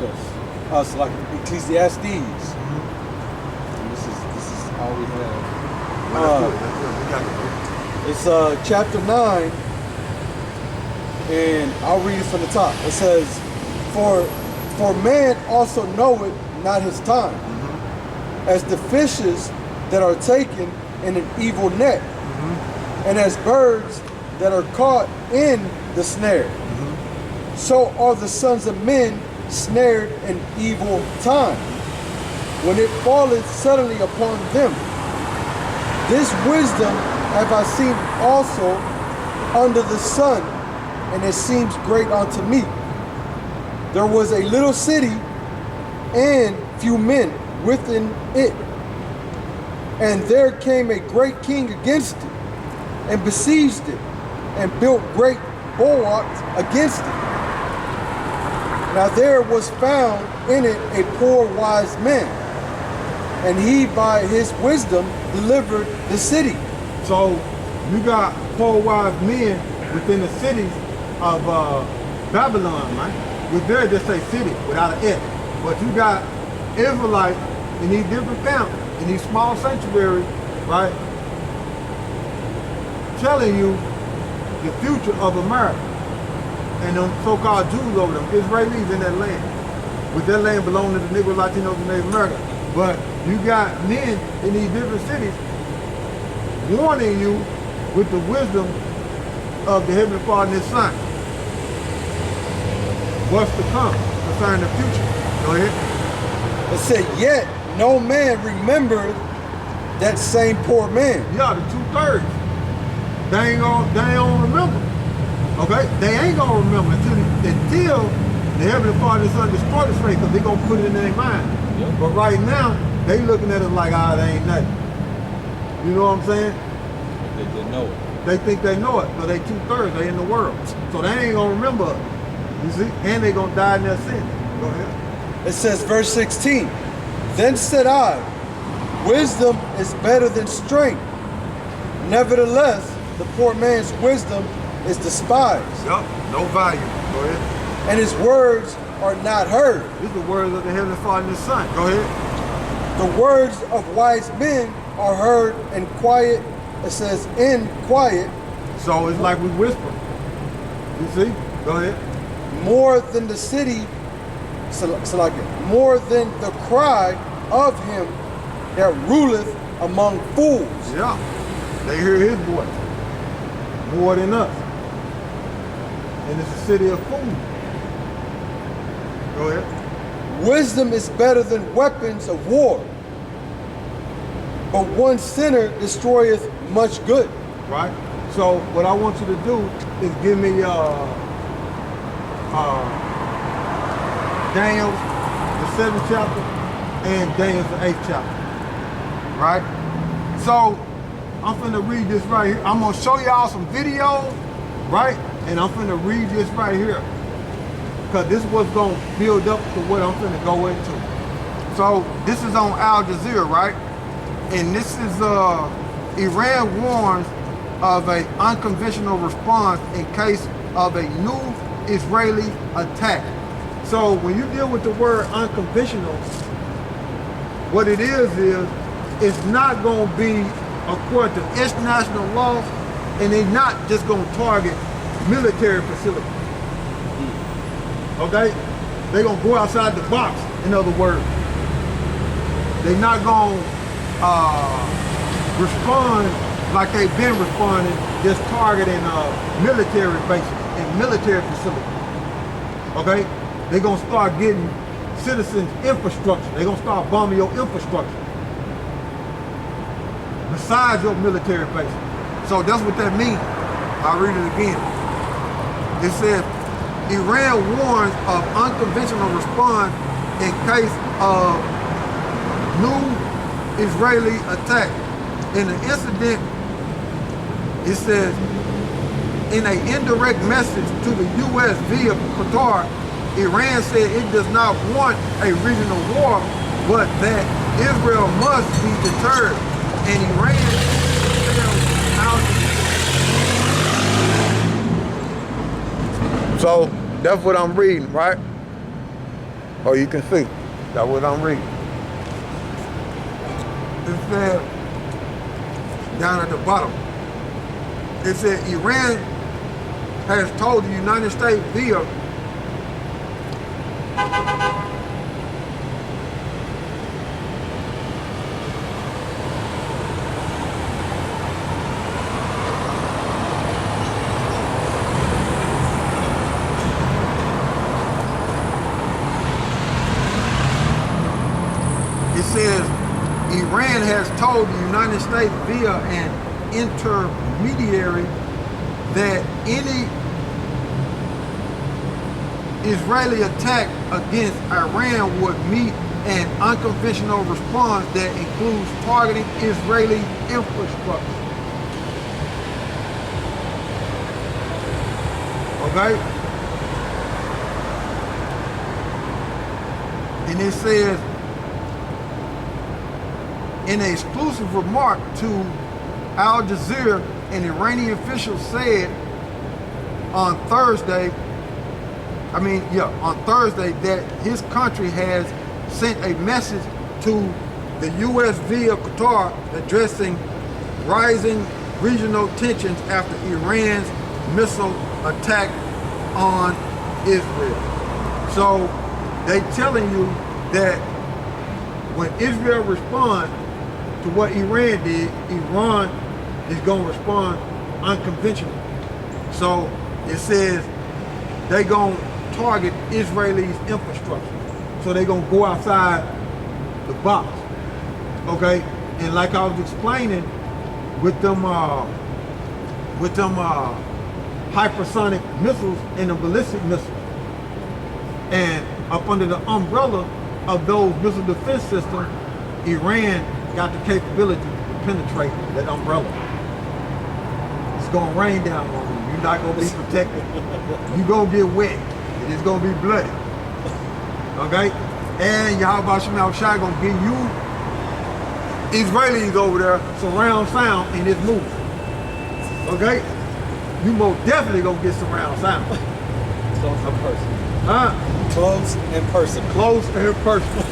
Leviticus, like Ecclesiastes. And this is all we have. It's chapter 9, and I'll read it from the top. It says, For man also knoweth not his time, as the fishes that are taken in an evil net, and as birds that are caught in the snare. So are the sons of men snared in evil time, when it falleth suddenly upon them. This wisdom have I seen also under the sun, and it seems great unto me. There was a little city, and few men within it. And there came a great king against it, and besieged it, and built great bulwarks against it. Now there was found in it a poor wise man, and he by his wisdom delivered the city. So you got poor wise men within the cities of Babylon, right? With there just say city without an S. But you got Israelites in these different camps, in these small sanctuaries, right? Telling you the future of America. And them so-called Jews over them, Israelis in that land. With that land belonging to the Negro, Latinos, and Native America. But you got men in these different cities warning you with the wisdom of the Heavenly Father and His Son. What's to come concerning the future. Go ahead. It said, yet no man remembered that same poor man. Yeah, the 2/3. They ain't gonna remember. Okay? They ain't gonna remember until the Heavenly Father and Son destroy the slave, because they're gonna put it in their mind. Yep. But right now, they looking at it like, they ain't nothing. You know what I'm saying? They didn't know it. They think they know it, but they 2/3, they in the world. So they ain't gonna remember it. You see? And they gonna die in their sin. Go ahead. It says, verse 16, then said I, wisdom is better than strength. Nevertheless, the poor man's wisdom is despised. Yup, no value. Go ahead. And his words are not heard. These are the words of the Heavenly Father and His Son. Go ahead. The words of wise men are heard in quiet. It says in quiet. So it's like we whisper. You see? Go ahead. More than the city, more than the cry of him that ruleth among fools. Yeah. They hear his voice more than us. And it's a city of fools. Go ahead. Wisdom is better than weapons of war, but one sinner destroyeth much good. Right? So what I want you to do is give me Daniel, the 7th chapter, and Daniel, the 8th chapter. Right? So I'm finna read this right here. I'm gonna show y'all some videos, right? And I'm finna read this right here, because this is what's gonna build up to what I'm finna go into. So this is on Al Jazeera, right? And this is Iran warns of an unconventional response in case of a new Israeli attack. So when you deal with the word unconventional, what it is it's not going to be according to international law, and they're not just going to target military facilities. Okay? They're going to go outside the box, in other words. They're not going to respond like they've been responding, just targeting military bases and military facilities. Okay? They're going to start getting citizens' infrastructure. They're going to start bombing your infrastructure besides your military base. So that's what that means. I'll read it again. It says, Iran warns of unconventional response in case of new Israeli attack. In the incident, it says, in an indirect message to the U.S. via Qatar, Iran said it does not want a regional war, but that Israel must be deterred. And Iran So that's what I'm reading, right? Oh, you can see. That's what I'm reading. It said, down at the bottom, it said Iran has told the United States via Iran has told the United States via an intermediary that any Israeli attack against Iran would meet an unconventional response that includes targeting Israeli infrastructure. Okay? And it says, in an exclusive remark to Al Jazeera, an Iranian official said on Thursday that his country has sent a message to the U.S. via Qatar addressing rising regional tensions after Iran's missile attack on Israel. So they telling you that when Israel responds to what Iran did, Iran is going to respond unconventionally. So it says they going to target Israelis' infrastructure. So they going to go outside the box. Okay? And like I was explaining with them hypersonic missiles and the ballistic missiles, and up under the umbrella of those missile defense systems, Iran got the capability to penetrate that umbrella. It's gonna rain down on you. You're not gonna be protected. You're gonna get wet. And it's gonna be bloody. Okay? And YAHAWASHI gonna give you Israelis over there surround sound in this movie. Okay? You most definitely gonna get surround sound. Close in person. Huh? Close in person. Close in person.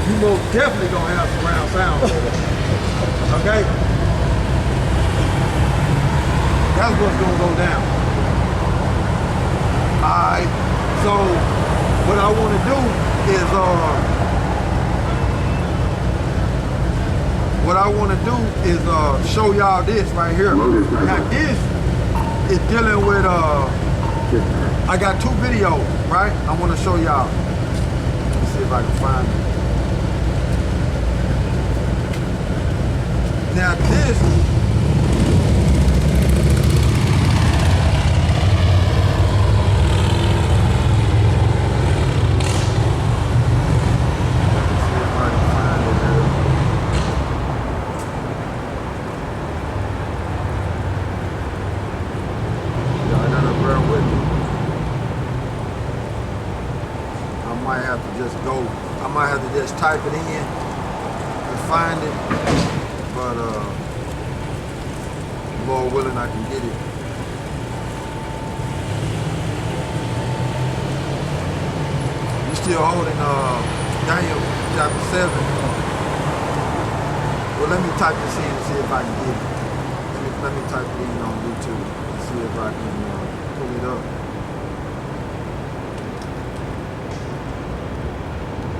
You most definitely gonna have surround sound. Okay? That's what's gonna go down. Alright, so what I wanna do is show y'all this right here. Now this is dealing with I got two videos, right? I wanna show y'all. Let's see if I can find it. Now this, I might have to just type it in and find it, but Lord willing, I can get it. You still holding Daniel chapter 7. Well, let me type this in and see if I can get it. Let me type it in on YouTube and see if I can pull it up.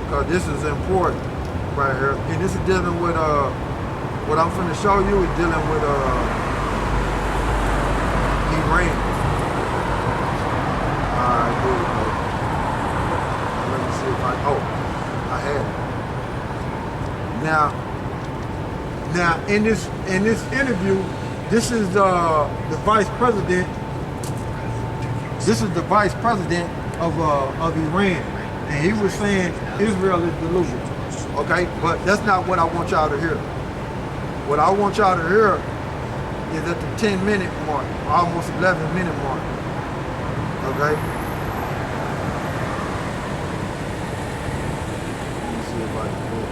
Because this is important right here. And this is dealing with, what I'm finna show you is dealing with Iran. Alright, here we go. Let me see if I had it. Now in this interview, this is the vice president. This is the vice president of Iran. And he was saying Israel is delusional, okay? But that's not what I want y'all to hear. What I want y'all to hear is at the 10-minute mark, almost 11-minute mark, okay? Let me see if I can do it.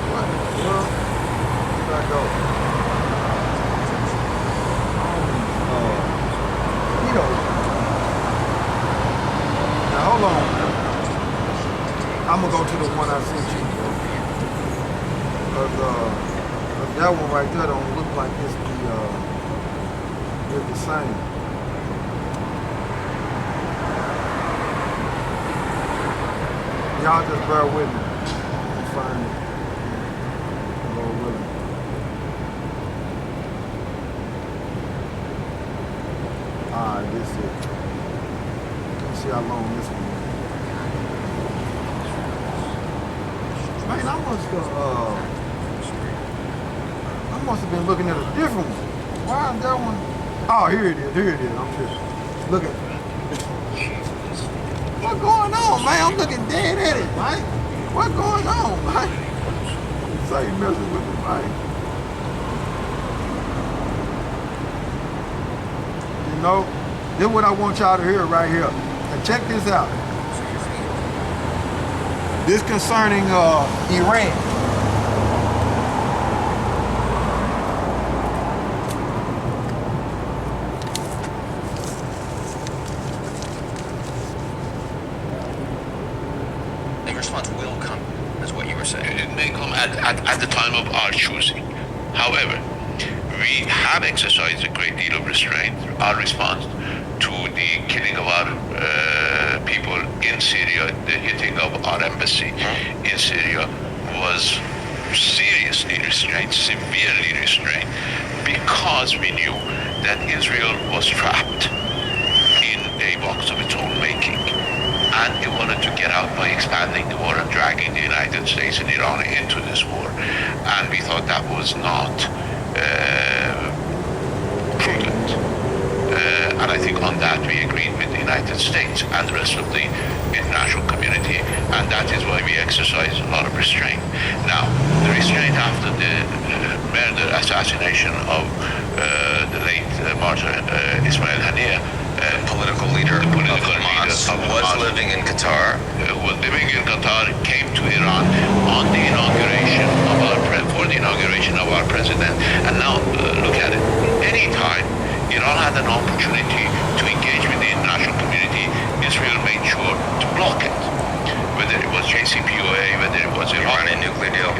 What? Well, where'd I go? that one right there don't look like it's the same. Y'all just bear with me. I'm find it. Lord willing. Alright, this is it. Let's see how long this one is. Man, I must have been looking at a different one. Why is that one? Oh, here it is. Here it is. I'm just look at it. What's going on, man? I'm looking dead at it, man. What's going on, man? Say you messing with me, man. You know, this is what I want y'all to hear right here. And check this out. This concerning Iran. The response will come, is what you were saying. It may come at the time of our choosing. However, we have exercised a great deal of restraint. Our response to the killing of our people in Syria, the hitting of our embassy in Syria, was seriously restrained, severely restrained, because we knew that Israel was trapped in a box of its own making. And it wanted to get out by expanding the war and dragging the United States and Iran into this war. And we thought that was not prudent. And I think on that we agreed with the United States and the rest of the international community, and that is why we exercise a lot of restraint. Now, the restraint after the murder, assassination of the late martyr Ismail Haniyeh, Political leader of Hamas, was living in Qatar. Was living in Qatar, came to Iran on the inauguration of for the inauguration of our president. And now look at it. Anytime Iran had an opportunity to engage with the international community, Israel made sure to block it. Whether it was JCPOA, whether it was Iranian nuclear deal.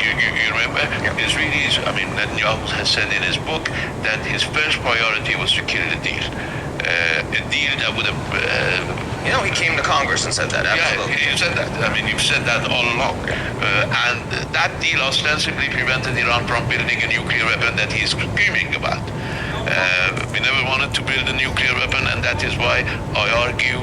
You remember? Israelis, I mean, Netanyahu has said in his book that his first priority was to kill the deal. A deal that would have... he came to Congress and said that, absolutely. Yeah, he said that. I mean, you've said that all along. And that deal ostensibly prevented Iran from building a nuclear weapon that he's screaming about. We never wanted to build a nuclear weapon, and that is why I argue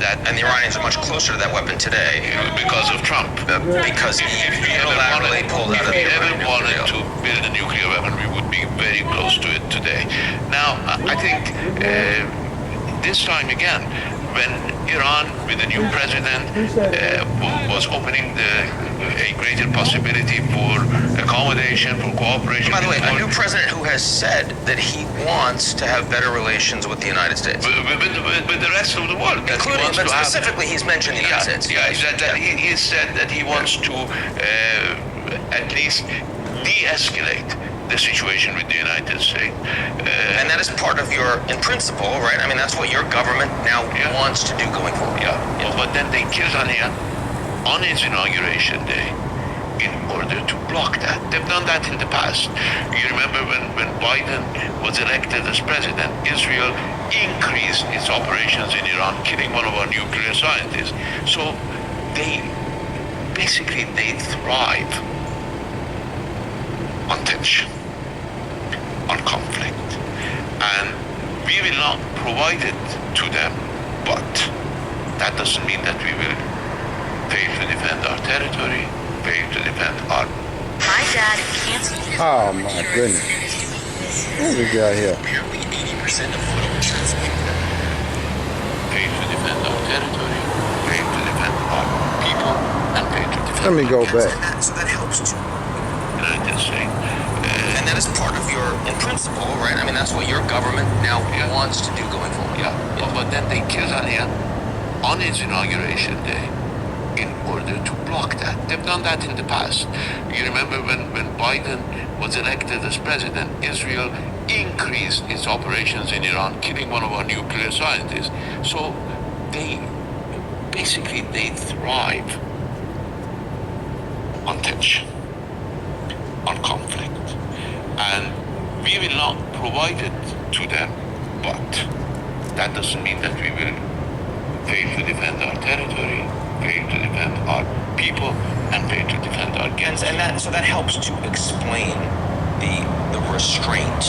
that... And the Iranians are much closer to that weapon today. Because of Trump. Because he unilaterally pulled out of the Iranian nuclear deal. If we ever wanted to build a nuclear weapon, we would be very close to it today. Now, I think this time again, when Iran, with the new president, was opening a greater possibility for accommodation, for cooperation. By the way, a new president who has said that he wants to have better relations with the United States. With the rest of the world. Including, but specifically he's mentioned the United States. He said that he wants to at least de-escalate the situation with the United States. And that is part of your, in principle, right? I mean, that's what your government now wants to do going forward. Yeah. But then they killed Haniyeh on his inauguration day in order to block that. They've done that in the past. You remember when Biden was elected as president, Israel increased its operations in Iran, killing one of our nuclear scientists. So they thrive on tension, on conflict. And we will not provide it to them, but that doesn't mean that we will fail to defend our territory, fail to defend our... My dad canceled his... Oh my goodness. What we got here? Apparently 80% of photo insurance. Fail to defend our territory, fail to defend our people, and fail to defend... Let me go back. So that helps you. United States. And that is part of your, in principle, right? I mean, that's what your government now wants to do going forward. Yeah. But then they killed Haniyeh on his inauguration day in order to block that. They've done that in the past. You remember when Biden was elected as president, Israel increased its operations in Iran, killing one of our nuclear scientists. So they thrive on tension, on conflict. and we will not provide it to them, but that doesn't mean that we will fail to defend our territory, fail to defend our people, and fail to defend our guests. And that helps to explain the restraint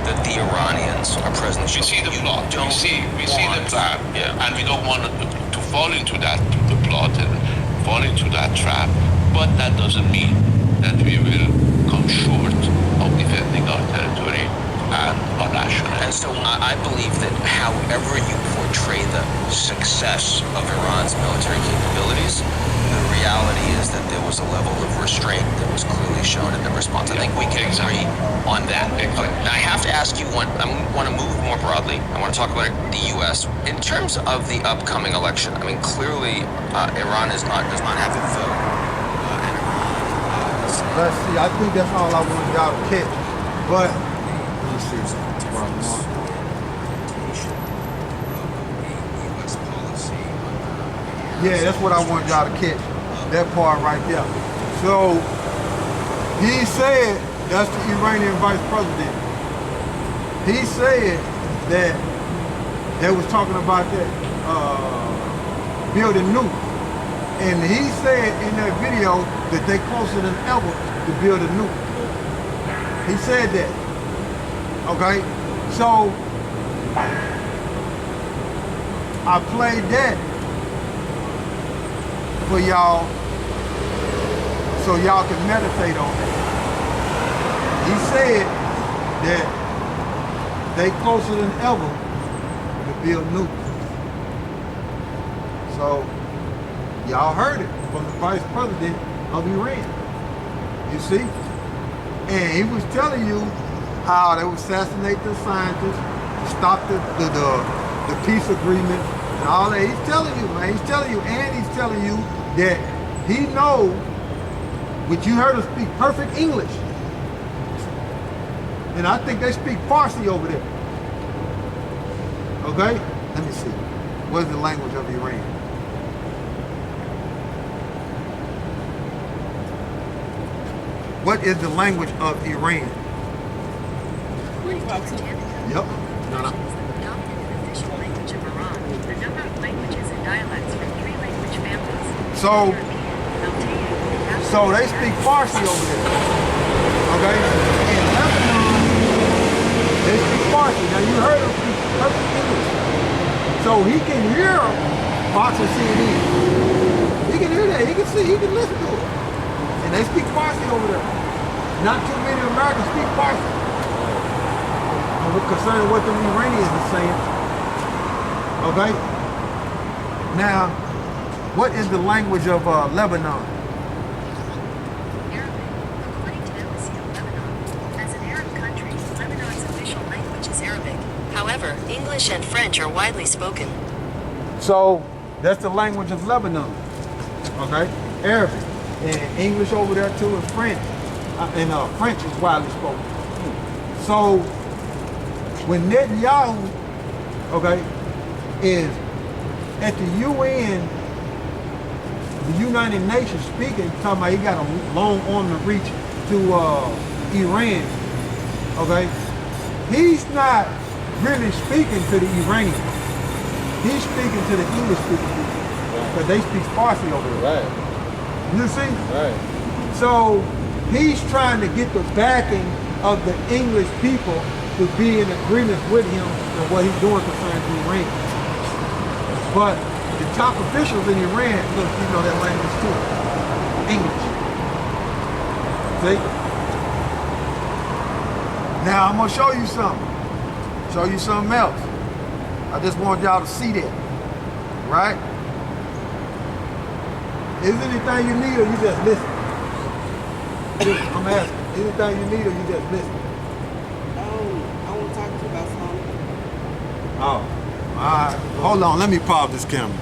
that the Iranians are present. We see the plot. We see the trap, and we don't want to fall into that plot and fall into that trap. But that doesn't mean that we will come short of defending our territory and our national. And so I believe that however you portray the success of Iran's military capabilities, the reality is that there was a level of restraint that was clearly shown in the response. I think we can agree on that. Now I have to ask you one. I want to move more broadly. I want to talk about the U.S. In terms of the upcoming election. I mean, clearly Iran does not have a vote. Let's see. I think that's all I wanted y'all to catch. But let me see. Where I'm on. Yeah, that's what I want y'all to catch. That part right there. So he said, that's the Iranian vice president. He said that they was talking about that building nukes. And he said in that video that they closer than ever to build a nuke. He said that. Okay? So I played that for y'all so y'all can meditate on it. He said that they closer than ever to build nukes. So y'all heard it from the vice president of Iran. You see? And he was telling you how they would assassinate the scientists, stop the peace agreement and all that. He's telling you, man. He's telling you, and he's telling you that he knows, which you heard him speak perfect English. And I think they speak Farsi over there. Okay? Let me see. What is the language of Iran? What is the language of Iran? Yep. No. Official language of Iran. A number of languages and dialects from 3 language families. So they speak Farsi over there. Okay? In Lebanon, they speak Farsi. Now you heard them speak perfect English. So he can hear Fox and CNN. He can hear that. He can see, he can listen to it. And they speak Farsi over there. Not too many Americans speak Farsi. Concerning what the Iranians are saying. Okay? Now, what is the language of Lebanon? Arabic. According to Embassy of Lebanon, as an Arab country, Lebanon's official language is Arabic. However, English and French are widely spoken. So, that's the language of Lebanon. Okay? Arabic. And English over there too, and French. French is widely spoken. So, when Netanyahu, okay, is at the UN, the United Nations speaking, talking about he got a long arm to reach to Iran, okay, he's not really speaking to the Iranians. He's speaking to the English-speaking people, because they speak Farsi over there. Right. You see? Right. So he's trying to get the backing of the English people to be in agreement with him and what he's doing concerning Iran. But the top officials in Iran, look, you know that language too. English. See? Now I'm gonna show you something. Show you something else. I just want y'all to see that. Right? Is anything you need or you just listen? I'm asking. Anything you need or you just listen? I want to talk to you about something. Oh, all right. Hold on. Let me pause this camera.